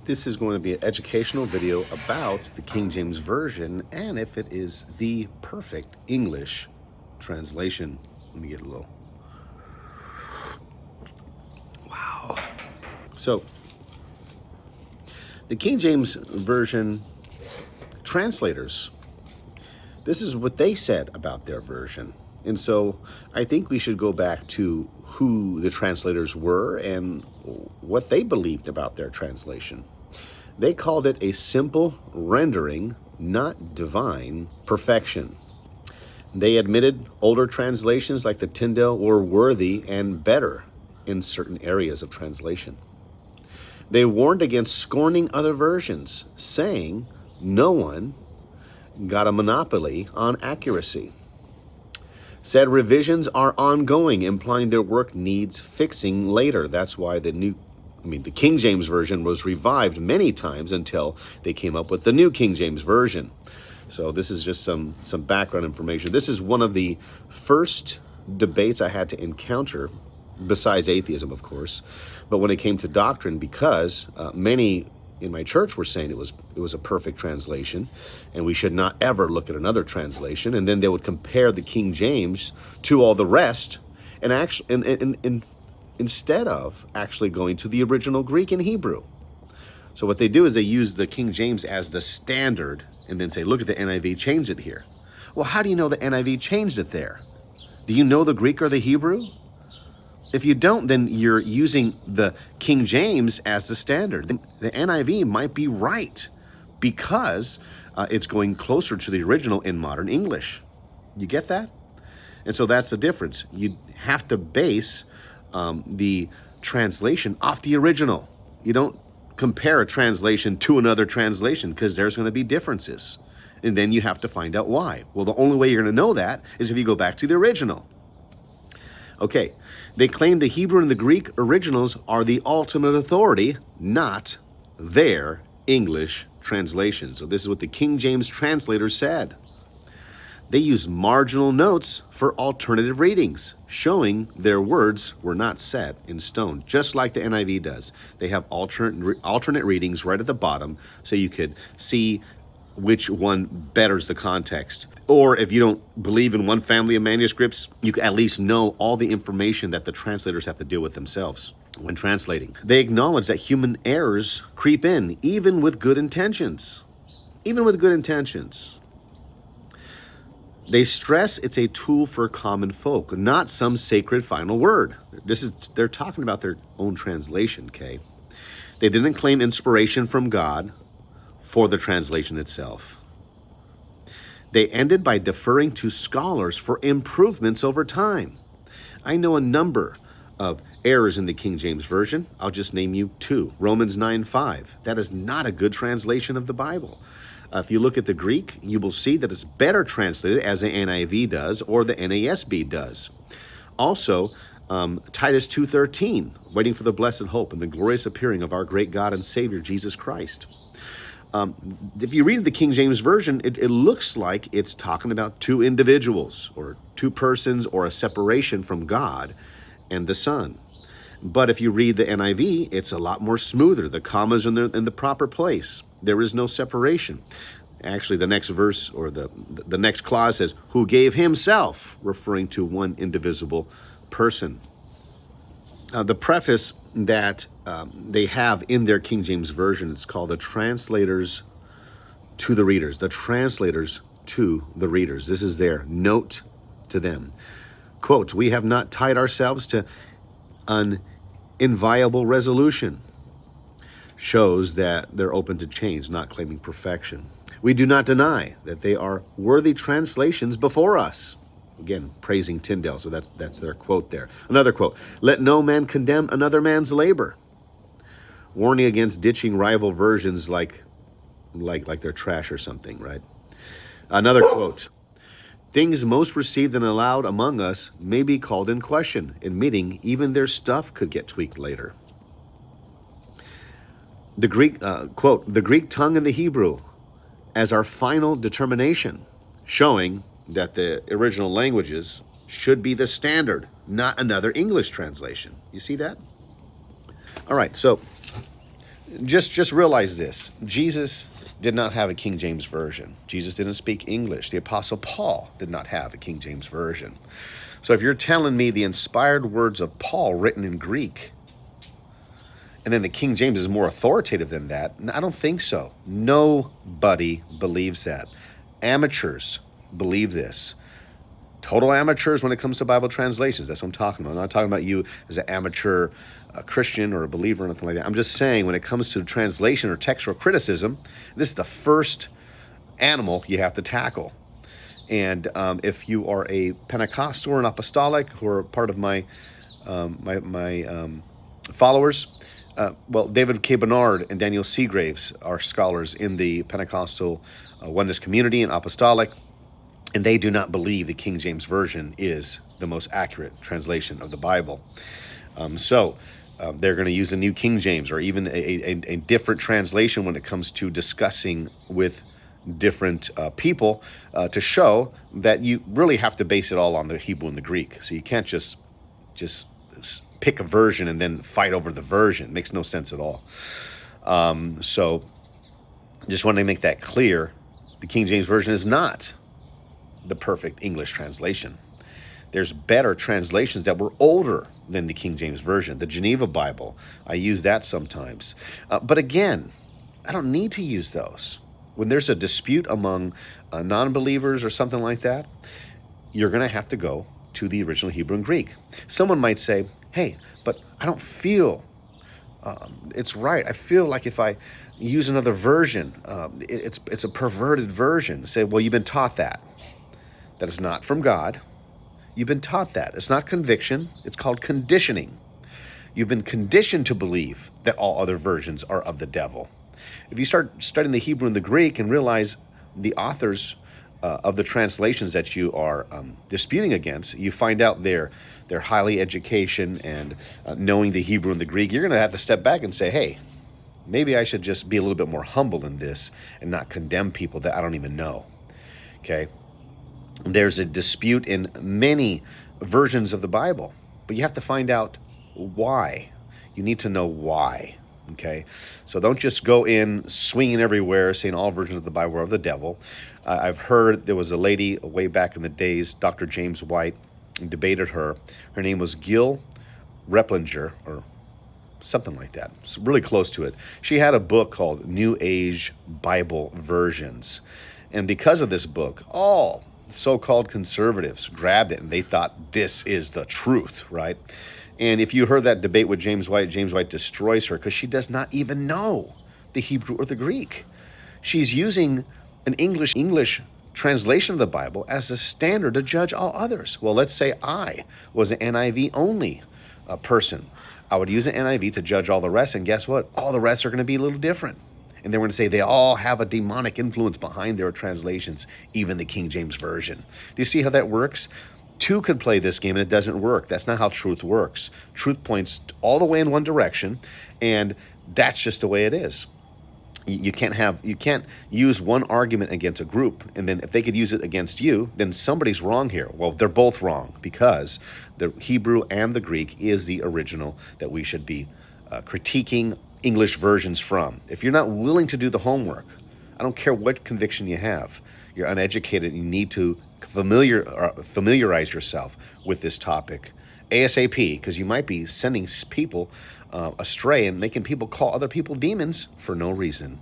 This is going to be an educational video about the King James Version and if it is the perfect English translation. Let me get a little. Wow. So, the King James Version translators, this is what they said about their version. And so I think we should go back to who the translators were and what they believed about their translation. They called it a simple rendering, not divine perfection. They admitted older translations like the Tyndale were worthy and better in certain areas of translation. They warned against scorning other versions, saying no one got a monopoly on accuracy. Said revisions are ongoing, implying their work needs fixing later. That's why the King James Version was revived many times until they came up with the New King James Version. So this is just some background information. This is one of the first debates I had to encounter, besides atheism, of course, but when it came to doctrine, because many in my church were saying it was a perfect translation and we should not ever look at another translation. And then they would compare the King James to all the rest and instead of actually going to the original Greek and Hebrew. So what they do is they use the King James as the standard and then say, look at the NIV, change it here. Well, how do you know the NIV changed it there? Do you know the Greek or the Hebrew? If you don't, then you're using the King James as the standard. The NIV might be right because it's going closer to the original in modern English. You get that? And so that's the difference. You have to base the translation off the original. You don't compare a translation to another translation because there's going to be differences. And then you have to find out why. Well, the only way you're going to know that is if you go back to the original. Okay, they claim the Hebrew and the Greek originals are the ultimate authority, not their English translation. So this is what the King James translators said. They used marginal notes for alternative readings, showing their words were not set in stone, just like the NIV does. They have alternate readings right at the bottom, so you could see which one betters the context. Or if you don't believe in one family of manuscripts, you can at least know all the information that the translators have to deal with themselves when translating. They acknowledge that human errors creep in, even with good intentions. Even with good intentions. They stress it's a tool for common folk, not some sacred final word. They're talking about their own translation, okay? They didn't claim inspiration from God for the translation itself. They ended by deferring to scholars for improvements over time. I know a number of errors in the King James Version. I'll just name you two. Romans 9:5. That is not a good translation of the Bible. If you look at the Greek, you will see that it's better translated as the NIV does or the NASB does. Also, Titus 2:13, waiting for the blessed hope and the glorious appearing of our great God and Savior, Jesus Christ. If you read the King James Version, it looks like it's talking about two individuals or two persons or a separation from God and the Son. But if you read the NIV, it's a lot more smoother. The commas are in the proper place. There is no separation. Actually, the next verse or the next clause says, who gave himself, referring to one indivisible person. The preface that they have in their King James Version, it's called the translators to the readers. The translators to the readers. This is their note to them. Quote, we have not tied ourselves to an inviolable resolution. Shows that they're open to change, not claiming perfection. We do not deny that they are worthy translations before us. Again, praising Tyndale, so that's their quote there. Another quote, let no man condemn another man's labor. Warning against ditching rival versions like they're trash or something, right? Another quote, things most received and allowed among us may be called in question, admitting even their stuff could get tweaked later. The Greek, quote, the Greek tongue and the Hebrew as our final determination, showing that the original languages should be the standard, not another English translation. You see that? All right, so Just realize this. Jesus did not have a King James Version. Jesus didn't speak English. The Apostle Paul did not have a King James Version. So if you're telling me the inspired words of Paul written in Greek, and then the King James is more authoritative than that, I don't think so. Nobody believes that. Amateurs believe this. Total amateurs when it comes to Bible translations. That's what I'm talking about. I'm not talking about you as an amateur Christian or a believer or anything like that. I'm just saying when it comes to translation or textual criticism, this is the first animal you have to tackle. And if you are a Pentecostal or an apostolic who are part of my followers, well, David K. Bernard and Daniel Seagraves are scholars in the Pentecostal oneness community and apostolic, and they do not believe the King James Version is the most accurate translation of the Bible. They're going to use the New King James or even a different translation when it comes to discussing with different people to show that you really have to base it all on the Hebrew and the Greek. So you can't just pick a version and then fight over the version. It makes no sense at all. So just wanted to make that clear. The King James Version is not the perfect English translation. There's better translations that were older than the King James Version. The Geneva Bible, I use that sometimes. But again, I don't need to use those. When there's a dispute among non-believers or something like that, you're going to have to go to the original Hebrew and Greek. Someone might say, hey, but I don't feel it's right. I feel like if I use another version, it's a perverted version. Say, well, you've been taught that. That is not from God. You've been taught that. It's not conviction. It's called conditioning. You've been conditioned to believe that all other versions are of the devil. If you start studying the Hebrew and the Greek and realize the authors of the translations that you are disputing against, you find out their highly education and knowing the Hebrew and the Greek, you're going to have to step back and say, hey, maybe I should just be a little bit more humble in this and not condemn people that I don't even know. Okay? There's a dispute in many versions of the Bible, but you have to find out why. You need to know why. Okay, so don't just go in swinging everywhere saying all versions of the Bible are of the devil. I've heard there was a lady way back in the days, Dr. James White, debated her. Her name was Gil Replinger or something like that. It's really close to it. She had a book called New Age Bible Versions. And because of this book, all so-called conservatives grabbed it and they thought this is the truth, right? And if you heard that debate with James White destroys her because she does not even know the Hebrew or the Greek. She's using an English translation of the Bible as a standard to judge all others. Well, let's say I was an NIV only person. I would use an NIV to judge all the rest, and guess what? All the rest are going to be a little different. And they're going to say they all have a demonic influence behind their translations, even the King James Version. Do you see how that works? Two could play this game and it doesn't work. That's not how truth works. Truth points all the way in one direction, and that's just the way it is. You can't use one argument against a group, and then if they could use it against you, then somebody's wrong here. Well, they're both wrong because the Hebrew and the Greek is the original that we should be critiquing English versions from. If you're not willing to do the homework, I don't care what conviction you have, you're uneducated, you need to familiarize yourself with this topic ASAP, because you might be sending people astray and making people call other people demons for no reason.